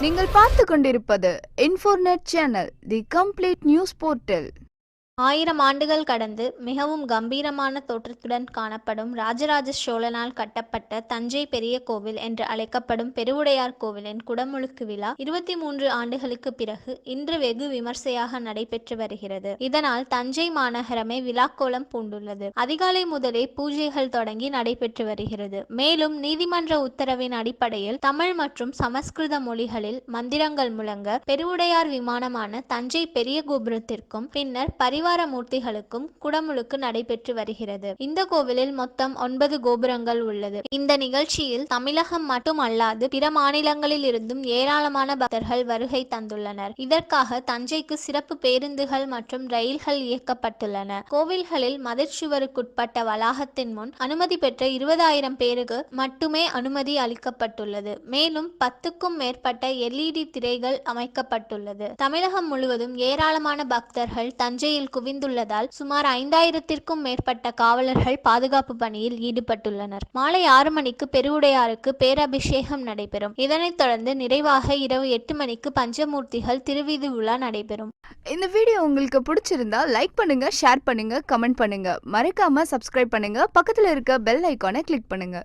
நீங்கள் பார்த்து கொண்டிருப்பது இன்ஃபோர்நெட் channel, the complete news portal. 1000 ஆண்டுகள் கடந்து மிகவும் கம்பீரமான தோற்றத்துடன் காணப்படும் ராஜராஜ சோழனால் கட்டப்பட்ட தஞ்சை பெரிய கோவில் என்று அழைக்கப்படும் பெருவுடையார் கோவிலின் குடமுழுக்கு விழா 23 ஆண்டுகளுக்கு பிறகு இன்று வெகு விமர்சையாக நடைபெற்று வருகிறது. இதனால் தஞ்சை மாநகரமே விழாக்கோலம் பூண்டுள்ளது. அதிகாலை முதலே பூஜைகள் தொடங்கி நடைபெற்று வருகிறது. மேலும் நீதிமன்ற உத்தரவின் அடிப்படையில் தமிழ் மற்றும் சமஸ்கிருத மொழிகளில் மந்திரங்கள் முழங்க பெருவுடையார் விமானமான தஞ்சை பெரிய கோபுரத்திற்கும் பின்னர் பரிவார மூர்த்திகளுக்கும் குடமுழுக்கு நடைபெற்று வருகிறது. இந்த கோவிலில் மொத்தம் 9 கோபுரங்கள் உள்ளது. இந்த நிகழ்ச்சியில் தமிழகம் மட்டும் அல்லாது பிற மாநிலங்களில் இருந்தும் ஏராளமான பக்தர்கள் வருகை தந்துள்ளனர். இதற்காக தஞ்சைக்கு சிறப்பு பேருந்துகள் மற்றும் ரயில்கள் இயக்கப்பட்டுள்ளன. கோவில்களில் மதிற்சுவருக்குட்பட்ட வளாகத்தின் முன் அனுமதி பெற்ற 20,000 பேருக்கு மட்டுமே அனுமதி அளிக்கப்பட்டுள்ளது. மேலும் 10க்கும் மேற்பட்ட LED திரைகள் அமைக்கப்பட்டுள்ளது. தமிழகம் முழுவதும் ஏராளமான பக்தர்கள் தஞ்சையில் குவிந்துள்ளதால் சுமார் 5000த்திற்கும் மேற்பட்ட காவலர்கள் பாதுகாப்பு பணியில் ஈடுபட்டுள்ளனர். மாலை 6 மணிக்கு பெருவுடையாருக்கு பேரபிஷேகம் நடைபெறும். இதனைத் தொடர்ந்து நிறைவாக இரவு 8 மணிக்கு பஞ்சமூர்த்திகள் திருவீதி உலா நடைபெறும். இந்த வீடியோ உங்களுக்கு பிடிச்சிருந்தா லைக் பண்ணுங்க, ஷேர் பண்ணுங்க, கமெண்ட் பண்ணுங்க. மறக்காம சப்ஸ்கிரைப் பண்ணுங்க. பக்கத்துல இருக்க பெல் ஐகானை கிளிக் பண்ணுங்க.